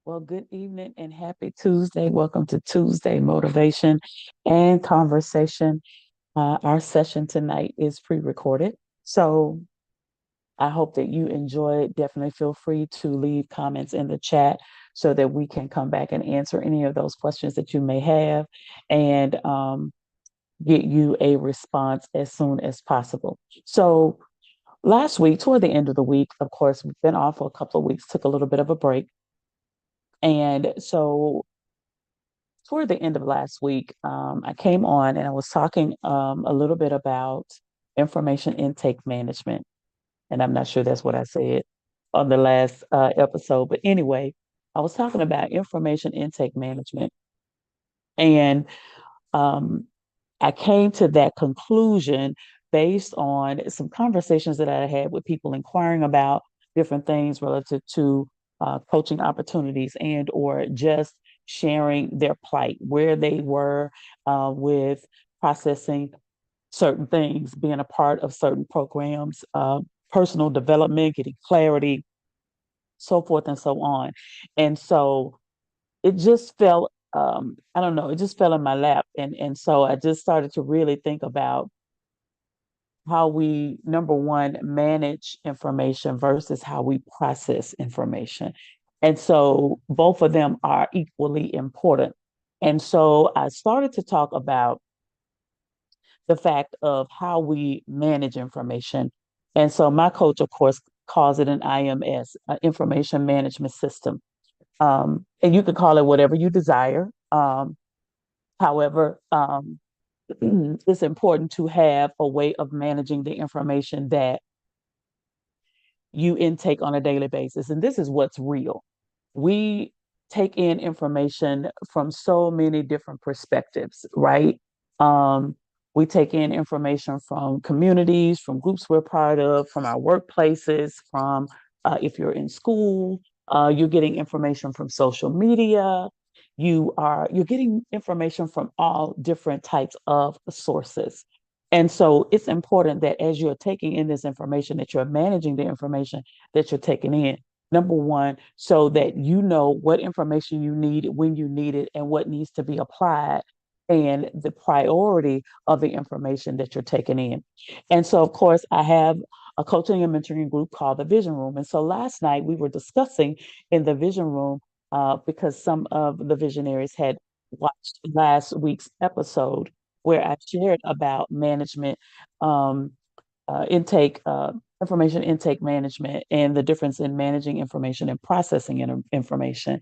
Well, good evening and happy Tuesday. Welcome to Tuesday Motivation and Conversation. Our session tonight is pre-recorded. So I hope that you enjoy it. Definitely feel free to leave comments in the chat so that we can come back and answer any of those questions that you may have and get you a response as soon as possible. So last week, toward the end of the week, of course, we've been off for a couple of weeks, took a little bit of a break. And so toward the end of last week, I came on and I was talking a little bit about information intake management. And I'm not sure that's what I said on the last episode. But anyway, I was talking about information intake management. And um, I came to that conclusion based on some conversations that I had with people inquiring about different things relative to coaching opportunities and or just sharing their plight, where they were with processing certain things, being a part of certain programs, personal development, getting clarity, so forth and so on. And so it just fell I don't know, it just fell in my lap. And so I just started to really think about how we, number one, manage information versus how we process information. And so both of them are equally important. And so I started to talk about the fact of how we manage information. And so my coach, of course, calls it an IMS, information management system. And you can call it whatever you desire. However, it's important to have a way of managing the information that you intake on a daily basis. And this is what's real. We take in information from so many different perspectives, right? Um, we take in information from communities, from groups we're part of, from our workplaces, from if you're in school, you're getting information from social media. You're getting information from all different types of sources. And so it's important that as you're taking in this information, that you're managing the information that you're taking in. Number one, so that you know what information you need, when you need it, and what needs to be applied, and the priority of the information that you're taking in. And so, of course, I have a coaching and mentoring group called the Vision Room. And so last night we were discussing in the Vision Room because some of the visionaries had watched last week's episode where I shared about management um, intake, information intake management, and the difference in managing information and processing information.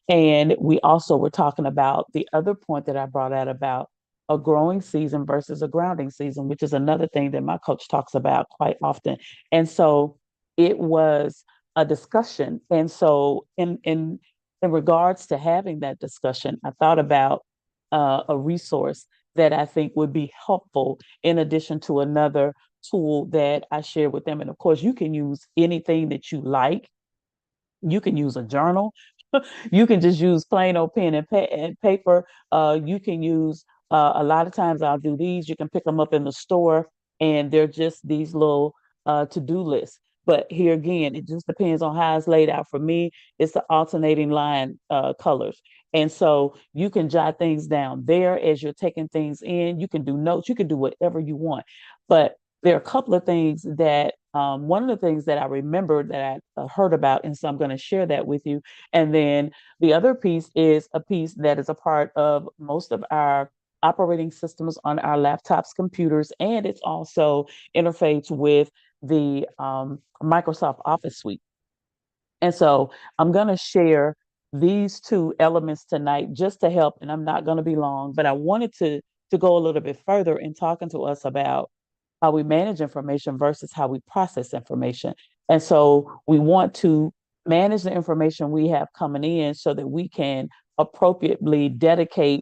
And we also were talking about the other point that I brought out about a growing season versus a grounding season, which is another thing that my coach talks about quite often. And so it was a discussion. And so in regards to having that discussion, I thought about a resource that I think would be helpful in addition to another tool that I share with them. And of course, you can use anything that you like. You can use a journal. You can just use plain old pen and paper. You can use a lot of times I'll do these. You can pick them up in the store, and they're just these little to-do lists. But here again, it just depends on how it's laid out. For me, it's the alternating line colors. And so you can jot things down there as you're taking things in. You can do notes. You can do whatever you want. But there are a couple of things that one of the things that I remember that I heard about, and so I'm going to share that with you. And then the other piece is a piece that is a part of most of our operating systems on our laptops, computers, and it's also interfaced with the Microsoft Office suite. And so I'm going to share these two elements tonight just to help, and I'm not going to be long, but I wanted to go a little bit further in talking to us about how we manage information versus how we process information. And so we want to manage the information we have coming in so that we can appropriately dedicate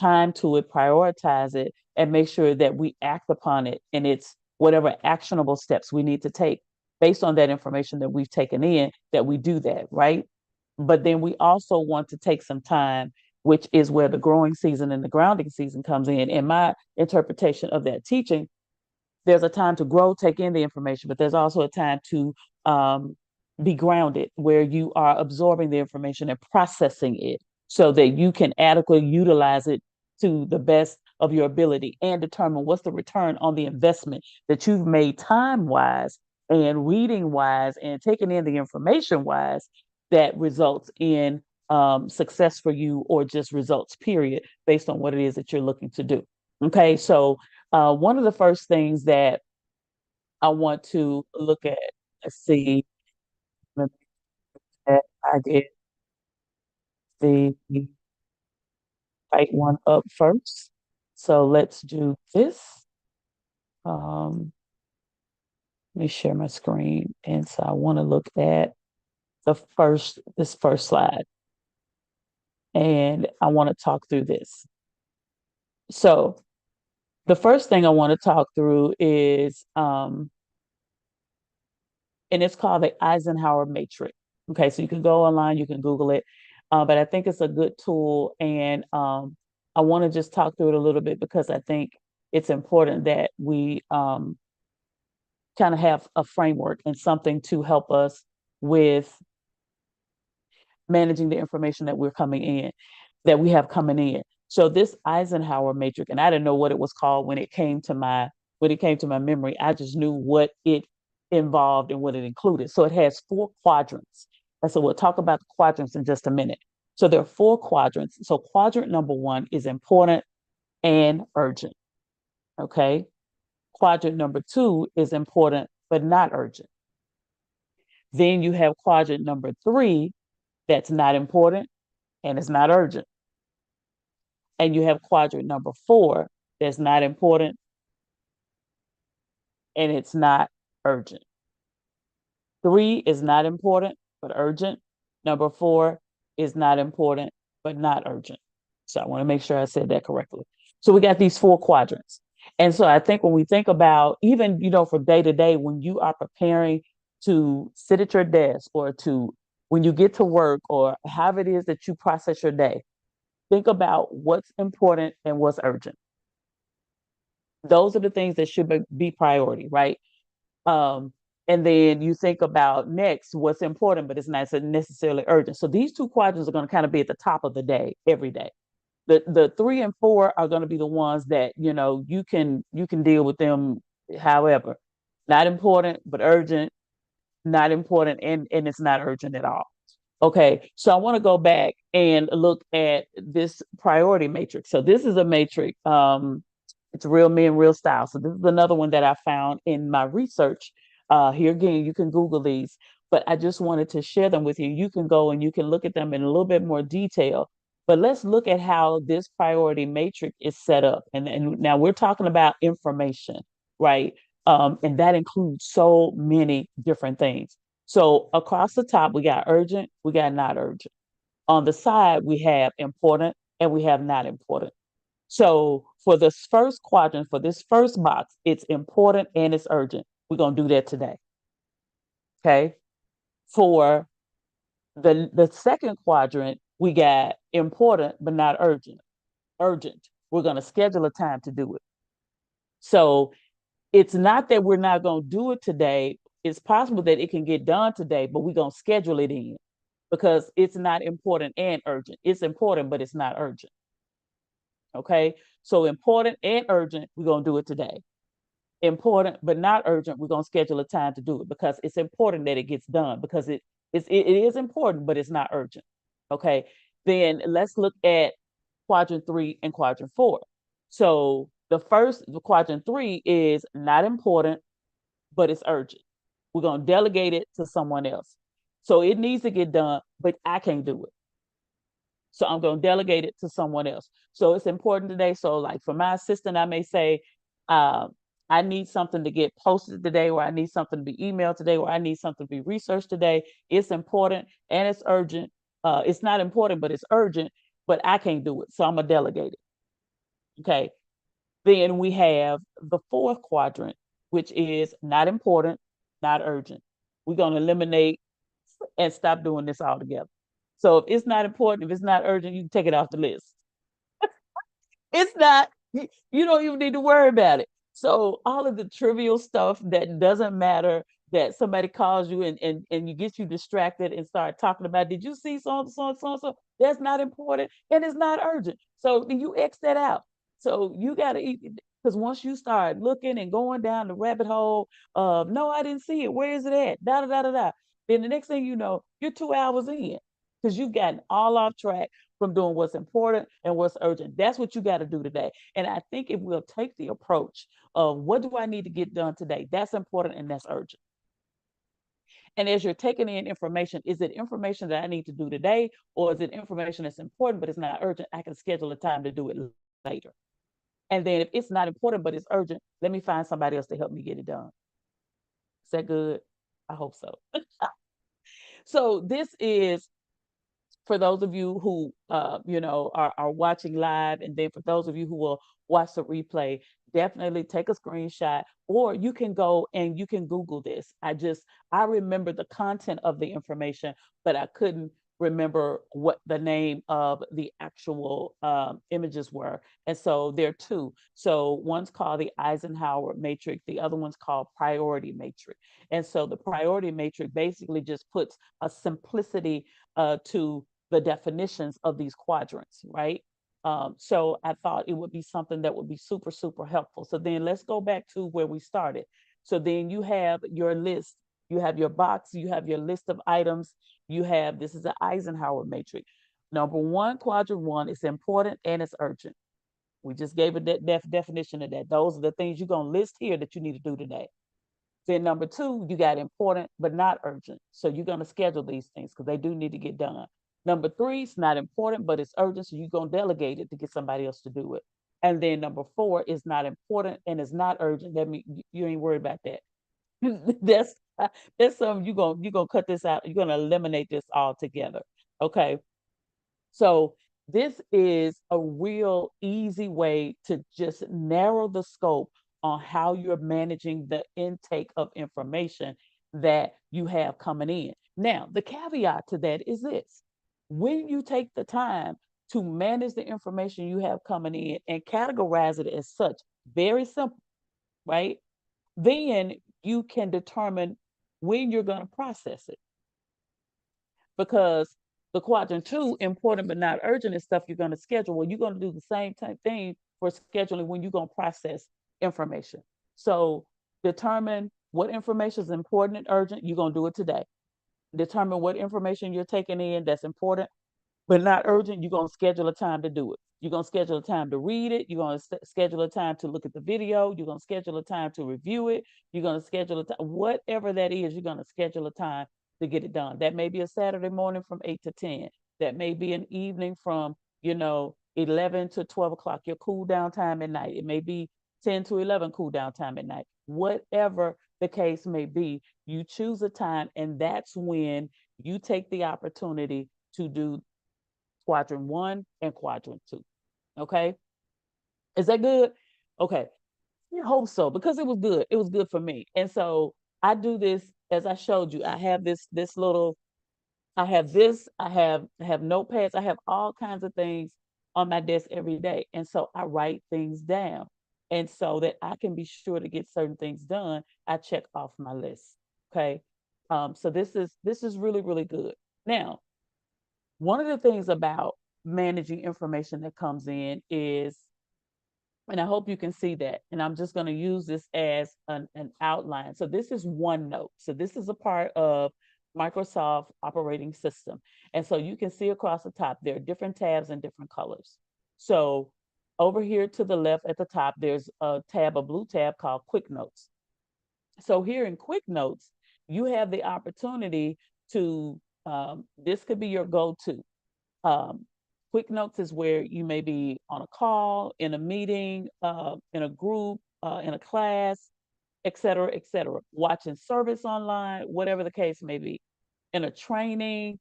time to it, prioritize it, and make sure that we act upon it. And it's whatever actionable steps we need to take based on that information that we've taken in, that we do that, right? But then we also want to take some time, which is where the growing season and the grounding season comes in. In my interpretation of that teaching, there's a time to grow, take in the information, but there's also a time to be grounded, where you are absorbing the information and processing it so that you can adequately utilize it to the best of your ability and determine what's the return on the investment that you've made time wise and reading wise and taking in the information wise that results in success for you or just results, period, based on what it is that you're looking to do. Okay, so one of the first things that I want to look at, let's see, that I get the right one up first. So let's do this. Let me share my screen. And so I want to look at this first slide. And I want to talk through this. So the first thing I want to talk through is, and it's called the Eisenhower Matrix. Okay, so you can go online, you can Google it, but I think it's a good tool. And I want to just talk through it a little bit because I think it's important that we kind of have a framework and something to help us with managing the information that we have coming in. So this Eisenhower matrix, and I didn't know what it was called when it came to my memory. I just knew what it involved and what it included. So it has 4 quadrants. And so we'll talk about the quadrants in just a minute. So there are 4 quadrants. So quadrant number 1 is important and urgent. Okay. Quadrant number 2 is important but not urgent. Then you have quadrant number 3 that's not important and it's not urgent. And you have quadrant number 4 that's not important and it's not urgent. 3 is not important but urgent. Number 4 is not important but not urgent. So I want to make sure I said that correctly. So we got these 4 quadrants. And so I think when we think about even, for day to day, when you are preparing to sit at your desk or when you get to work or however it is that you process your day, think about what's important and what's urgent. Those are the things that should be priority, right? And then you think about next what's important, but it's not necessarily urgent. So these 2 quadrants are going to kind of be at the top of the day every day. The 3 and 4 are going to be the ones that you can deal with them however. Not important but urgent, not important and it's not urgent at all. Okay, so I want to go back and look at this priority matrix. So this is a matrix. It's Real Men, Real Style. So this is another one that I found in my research. Here again, you can Google these, but I just wanted to share them with you. You can go and you can look at them in a little bit more detail. But let's look at how this priority matrix is set up. And now we're talking about information, right? And that includes so many different things. So across the top, we got urgent, we got not urgent. On the side, we have important and we have not important. So for this first quadrant, for this first box, it's important and it's urgent. We're going to do that today. Okay. For the second quadrant, we got important but not urgent. Urgent. We're going to schedule a time to do it. So it's not that we're not going to do it today. It's possible that it can get done today, but we're going to schedule it in because it's not important and urgent. It's important, but it's not urgent. Okay. So important and urgent, we're going to do it today. Important, but not urgent, we're going to schedule a time to do it because it's important that it gets done because it is important, but it's not urgent. Okay. Then let's look at quadrant 3 and quadrant 4. So the quadrant 3 is not important, but it's urgent. We're going to delegate it to someone else. So it needs to get done, but I can't do it. So I'm going to delegate it to someone else. So it's important today. So like for my assistant, I may say, I need something to get posted today, or I need something to be emailed today, or I need something to be researched today. It's important and it's urgent. It's not important, but it's urgent, but I can't do it. So I'm going to delegate it. Okay. Then we have the 4th quadrant, which is not important, not urgent. We're going to eliminate and stop doing this altogether. So if it's not important, if it's not urgent, you can take it off the list. It's not, you don't even need to worry about it. So all of the trivial stuff that doesn't matter, that somebody calls you and you get you distracted and start talking about, did you see so? That's not important and it's not urgent. So you X that out. So you got to eat, because once you start looking and going down the rabbit hole of, no, I didn't see it. Where is it at? Da da da da da. Then the next thing you know, you're 2 hours in because you've gotten all off track from doing what's important and what's urgent. That's what you got to do today. And I think if we'll take the approach of, what do I need to get done today? That's important and that's urgent. And as you're taking in information, is it information that I need to do today, or is it information that's important but it's not urgent? I can schedule a time to do it later. And then if it's not important but it's urgent, let me find somebody else to help me get it done. Is that good? I hope so. So this is, for those of you who are watching live, and then for those of you who will watch the replay, definitely take a screenshot, or you can go and you can Google this. I remember the content of the information, but I couldn't remember what the name of the actual images were. And so there are two. So one's called the Eisenhower Matrix, the other one's called Priority Matrix. And so the Priority Matrix basically just puts a simplicity to the definitions of these quadrants, right? So I thought it would be something that would be super, super helpful. So then let's go back to where we started. So then you have your list, you have your box, you have your list of items, this is an Eisenhower matrix. Number one, quadrant one, is important and it's urgent. We just gave a definition of that. Those are the things you're going to list here that you need to do today. Then number two, you got important but not urgent. So you're going to schedule these things because they do need to get done. Number three, it's not important, but it's urgent. So you're going to delegate it to get somebody else to do it. And then number four is not important and it's not urgent. That means you ain't worried about that. that's something you're gonna cut this out. You're gonna eliminate this altogether. Okay. So this is a real easy way to just narrow the scope on how you're managing the intake of information that you have coming in. Now, the caveat to that is this: when you take the time to manage the information you have coming in and categorize it as such, very simple, right? Then you can determine when you're going to process it. Because the quadrant two, important but not urgent, is stuff you're going to schedule. Well, you're going to do the same type thing for scheduling when you're going to process information. So determine what information is important and urgent. You're going to do it today. Determine what information you're taking in that's important but not urgent. You're going to schedule a time to do it. You're going to schedule a time to read it. You're going to schedule a time to look at the video. You're going to schedule a time to review it. You're going to schedule a time, whatever that is, you're going to schedule a time to get it done. That may be a Saturday morning from 8 to 10. That may be an evening from, 11 to 12 o'clock, your cool down time at night. It may be 10 to 11 cool down time at night. Whatever the case may be, you choose a time, and that's when you take the opportunity to do quadrant one and quadrant two. Okay. Is that good? Okay. I hope so, because it was good. It was good for me. And so I do this, as I showed you. I have this little, I have notepads. I have all kinds of things on my desk every day. And so I write things down. And so that I can be sure to get certain things done, I check off my list. Okay. So this is really, really good. Now, one of the things about managing information that comes in is, and I hope you can see that, and I'm just going to use this as an outline. So this is OneNote. So this is a part of Microsoft operating system. And so you can see across the top, there are different tabs and different colors. So over here to the left at the top, there's a blue tab called Quick Notes. So here in Quick Notes, you have the opportunity to, this could be your go-to. Quick Notes is where you may be on a call, in a meeting, in a group, in a class, et cetera, watching service online, whatever the case may be, in a training,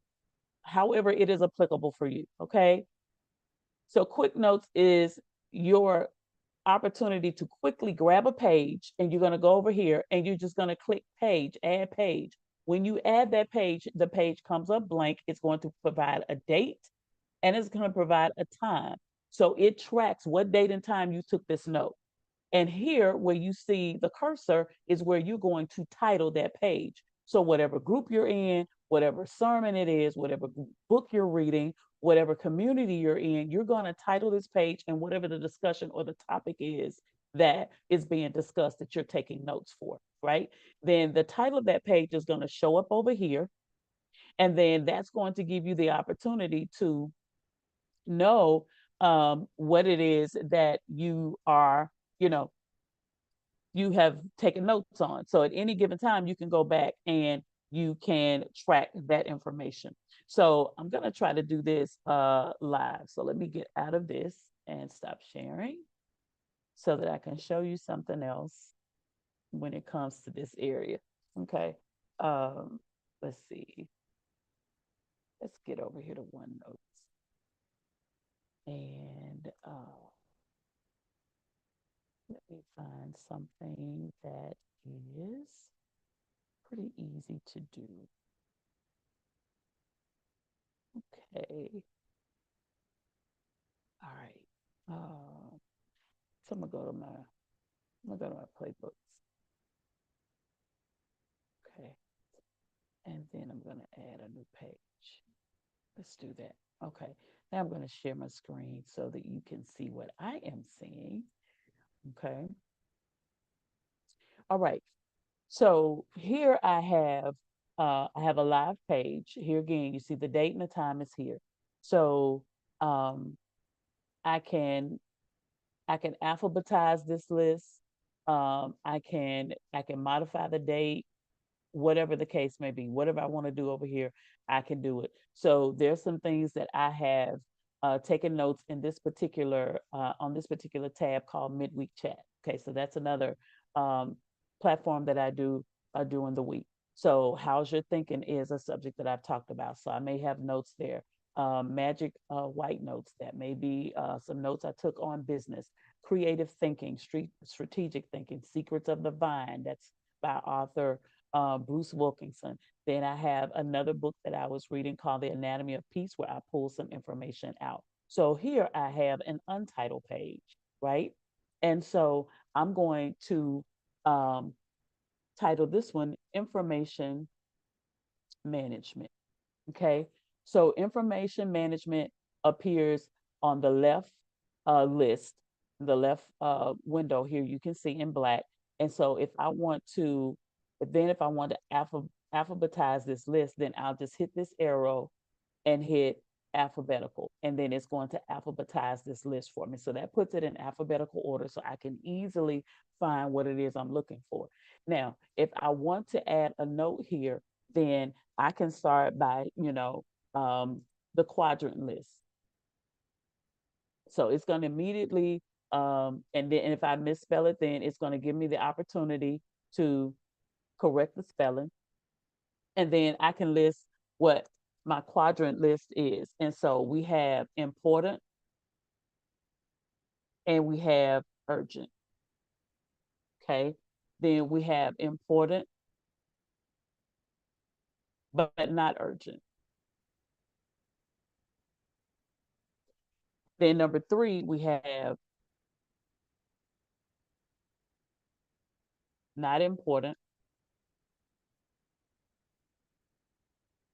however it is applicable for you, okay? So Quick Notes is your opportunity to quickly grab a page, and you're going to go over here and you're just going to click page, add page. When you add that page, the page comes up blank. It's going to provide a date and it's going to provide a time. So it tracks what date and time you took this note. And here, where you see the cursor is where you're going to title that page. So whatever group you're in, whatever sermon it is, whatever book you're reading, whatever community you're in, you're going to title this page and whatever the discussion or the topic is that is being discussed that you're taking notes for, right? Then the title of that page is going to show up over here. And then that's going to give you the opportunity to know what it is that you are, you know, you have taken notes on. So at any given time, you can go back and you can track that information. So I'm going to try to do this live. So let me get out of this and stop sharing so that I can show you something else when it comes to this area. Okay. Let's see. Let's get over here to OneNote. And let me find something that is pretty easy to do. Okay. All right. So I'm gonna go to my playbooks. Okay. And then I'm gonna add a new page. Let's do that. Okay. Now I'm gonna share my screen so that you can see what I am seeing. Okay. All right. So here I have a live page. Here again, you see the date and the time is here. So I can alphabetize this list. I can modify the date, whatever the case may be. Whatever I want to do over here, I can do it. So there's some things that I have taken notes in this particular on this particular tab called Midweek Chat. Okay, so that's another platform that I do during the week. So how's your thinking is a subject that I've talked about. So I may have notes there. Magic white notes, that may be some notes I took on business, creative thinking, strategic thinking, secrets of the vine, that's by author Bruce Wilkinson. Then I have another book that I was reading called The Anatomy of Peace, where I pull some information out. So here I have an untitled page, right? And so I'm going to um, title this one Information Management. Okay. So information management appears on the left list, the left window here, you can see in black. And so if I want to, if I want to alphabetize this list, then I'll just hit this arrow and hit alphabetical. And then it's going to alphabetize this list for me. So that puts it in alphabetical order so I can easily find what it is I'm looking for. Now, if I want to add a note here, then I can start by, the quadrant list. So it's going to immediately, and then if I misspell it, then it's going to give me the opportunity to correct the spelling. And then I can list what my quadrant list is. And so we have important and we have urgent. Okay. Then we have important, but not urgent. Then number 3, we have not important,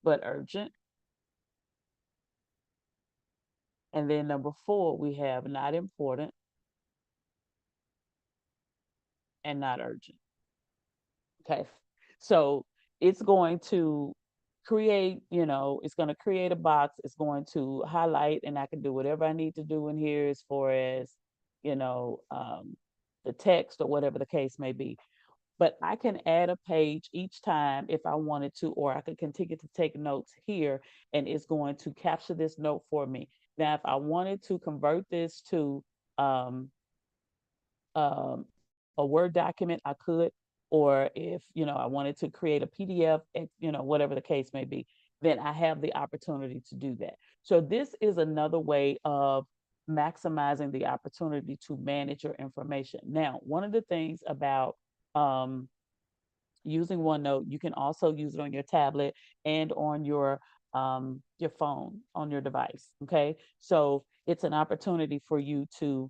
but urgent. And then number 4, we have not important and not urgent. Okay. So it's going to create, it's going to create a box. It's going to highlight, and I can do whatever I need to do in here as far as, the text or whatever the case may be. But I can add a page each time if I wanted to, or I could continue to take notes here, and it's going to capture this note for me. Now, if I wanted to convert this to um, um, a Word document, I could, or if, I wanted to create a PDF, whatever the case may be, then I have the opportunity to do that. So this is another way of maximizing the opportunity to manage your information. Now, one of the things about using OneNote, you can also use it on your tablet and on your phone, on your device. Okay, so it's an opportunity for you to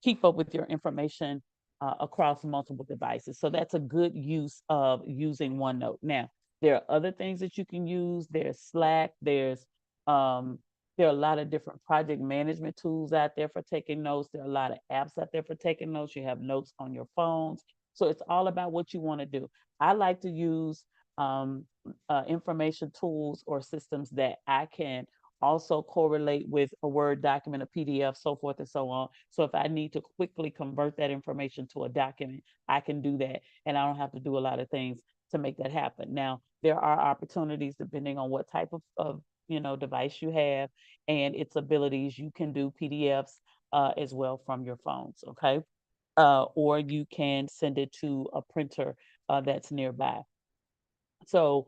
keep up with your information across multiple devices. So that's a good use of using OneNote. Now, there are other things that you can use. There's Slack. Um, there are a lot of different project management tools out there for taking notes. There are a lot of apps out there for taking notes. You have notes on your phones. So it's all about what you want to do. I like to use um, information tools or systems that I can also correlate with a Word document, a PDF, so forth and so on. So if I need to quickly convert that information to a document, I can do that. And I don't have to do a lot of things to make that happen. Now, there are opportunities depending on what type of device you have and its abilities. You can do PDFs as well from your phones, okay? Or you can send it to a printer that's nearby. So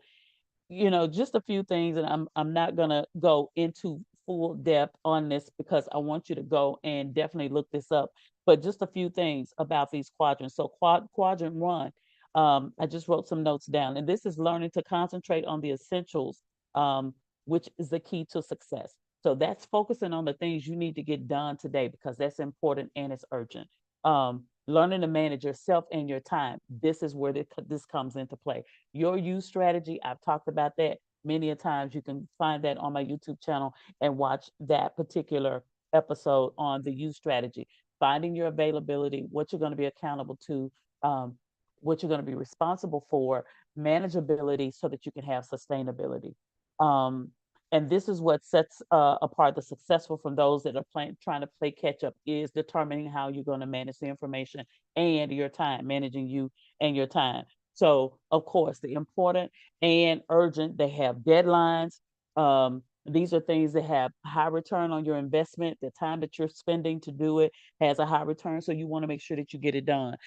just a few things, and I'm not gonna go into full depth on this because I want you to go and definitely look this up. But just a few things about these quadrants. So quadrant one, I just wrote some notes down, and this is learning to concentrate on the essentials, um, which is the key to success. So that's focusing on the things you need to get done today because that's important and it's urgent. Learning to manage yourself and your time. This is where this comes into play. Your use strategy, I've talked about that many a times. You can find that on my YouTube channel and watch that particular episode on the use strategy. Finding your availability, what you're going to be accountable to, um, what you're going to be responsible for, manageability so that you can have sustainability. Um, and this is what sets apart the successful from those that are trying to play catch up is determining how you're going to manage the information and your time, managing you and your time. So, of course, the important and urgent, they have deadlines. These are things that have high return on your investment. The time that you're spending to do it has a high return. So you want to make sure that you get it done.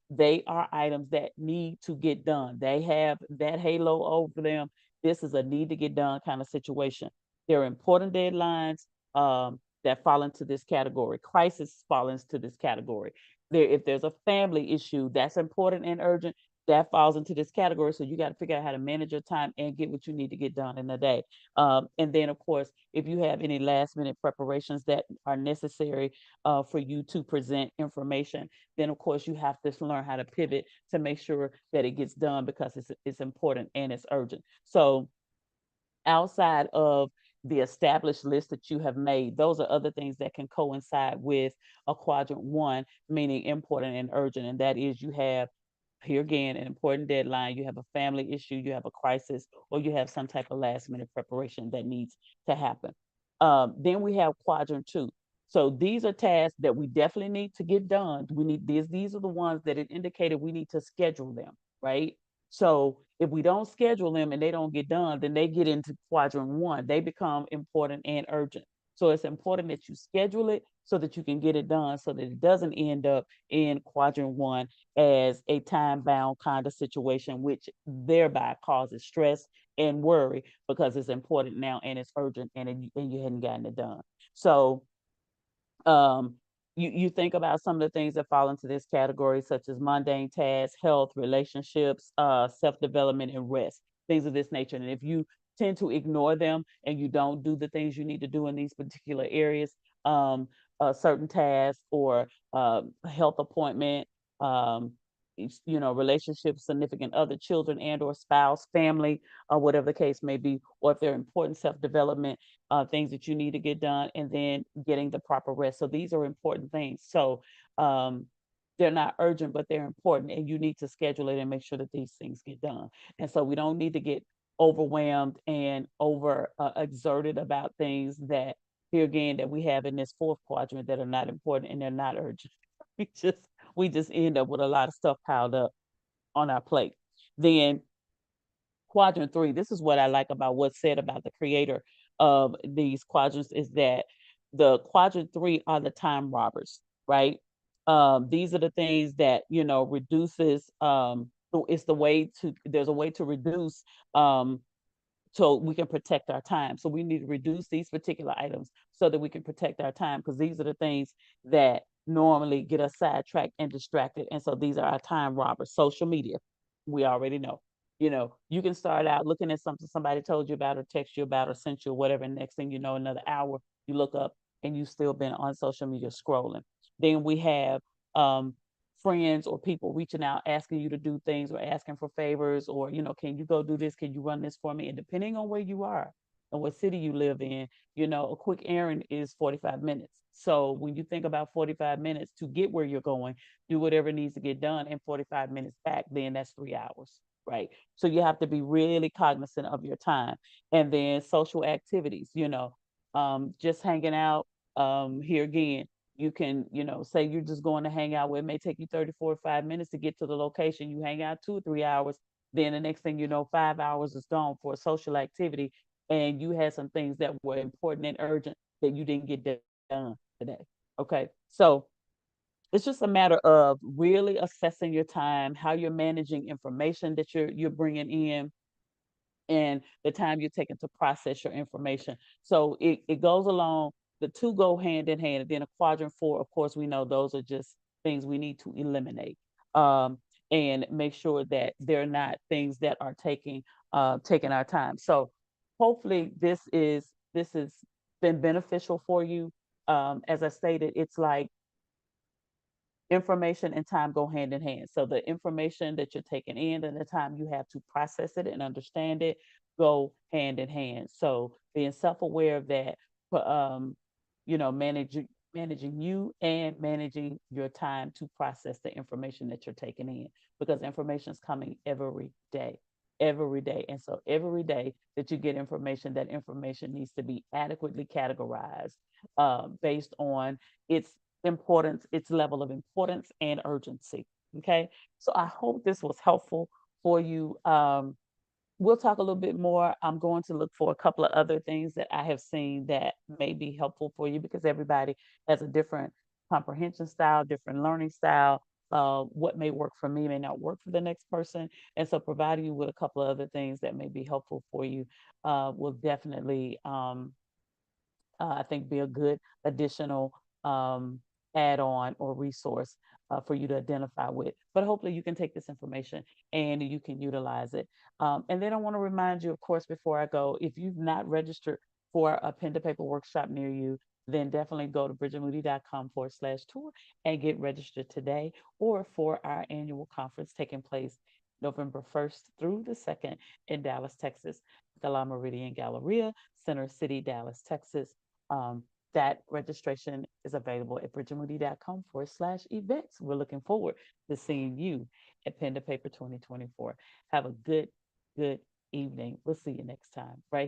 They are items that need to get done. They have that halo over them. This is a need to get done kind of situation. There are important deadlines that fall into this category. Crisis falls into this category. If there's a family issue that's important and urgent, that falls into this category. So you got to figure out how to manage your time and get what you need to get done in a day. And then, of course, if you have any last minute preparations that are necessary for you to present information, then of course you have to learn how to pivot to make sure that it gets done because it's important and it's urgent. So outside of the established list that you have made, those are other things that can coincide with a quadrant one, meaning important and urgent. And that is you have here again an important deadline, you have a family issue, you have a crisis, or you have some type of last minute preparation that needs to happen. Then we have quadrant two. So these are tasks that we definitely need to get done. We need these are the ones that it indicated we need to schedule them, right? So if we don't schedule them and they don't get done, then they get into quadrant one. They become important and urgent. So it's important that you schedule it so that you can get it done so that it doesn't end up in quadrant one as a time bound kind of situation, which thereby causes stress and worry because it's important now and it's urgent and you hadn't gotten it done. So um, you think about some of the things that fall into this category, such as mundane tasks, health, relationships, self-development, and rest, things of this nature. And if you tend to ignore them and you don't do the things you need to do in these particular areas, um, certain tasks or health appointment, um, relationships, significant other, children and or spouse, family, whatever the case may be, or if they're important self-development, things that you need to get done, and then getting the proper rest. So these are important things. So they're not urgent, but they're important, and you need to schedule it and make sure that these things get done. And so we don't need to get overwhelmed and over exerted about things that here again that we have in this fourth quadrant that are not important and they're not urgent. we just we just end up with a lot of stuff piled up on our plate. Then quadrant three, this is what I like about what's said about the creator of these quadrants is that the quadrant three are the time robbers, right? These are the things that, reduces, it's the way to, there's a way to reduce, so we can protect our time. So we need to reduce these particular items so that we can protect our time because these are the things that normally get us sidetracked and distracted. And so these are our time robbers. Social media, we already know. You can start out looking at something somebody told you about or text you about or sent you or whatever. And next thing you know, another hour, you look up and you've still been on social media scrolling. Then we have um, friends or people reaching out, asking you to do things or asking for favors, or, can you go do this? Can you run this for me? And depending on where you are and what city you live in, a quick errand is 45 minutes. So when you think about 45 minutes to get where you're going, do whatever needs to get done in 45 minutes back, then that's 3 hours, right? So you have to be really cognizant of your time. And then social activities, just hanging out. Here again, you can, say you're just going to hang out where it may take you 30, 45 minutes to get to the location. You hang out 2 or 3 hours. Then the next thing you know, 5 hours is gone for a social activity. And you had some things that were important and urgent that you didn't get done today. Okay. So it's just a matter of really assessing your time, how you're managing information that you're bringing in, and the time you're taking to process your information. So it goes along, the two go hand in hand. And then a quadrant four, of course, we know those are just things we need to eliminate, and make sure that they're not things that are taking our time. So hopefully this is been beneficial for you. As I stated, it's like information and time go hand in hand. So the information that you're taking in and the time you have to process it and understand it go hand in hand. So being self-aware of that, managing you and managing your time to process the information that you're taking in, because information is coming every day. And so every day that you get information, that information needs to be adequately categorized, based on its importance, its level of importance and urgency. Okay. So I hope this was helpful for you. We'll talk a little bit more. I'm going to look for a couple of other things that I have seen that may be helpful for you, because everybody has a different comprehension style, different learning style. What may work for me may not work for the next person. And so providing you with a couple of other things that may be helpful for you will definitely, I think, be a good additional add-on or resource for you to identify with. But hopefully you can take this information and you can utilize it. And then I want to remind you, of course, before I go, if you've not registered for a pen to paper workshop near you, then definitely go to bridgetmoody.com/tour and get registered today, or for our annual conference taking place November 1st through the 2nd in Dallas, Texas, the La Meridian Galleria, Center City, Dallas, Texas. That registration is available at bridgetmoody.com/events. We're looking forward to seeing you at Pen to Paper 2024. Have a good evening. We'll see you next time right here.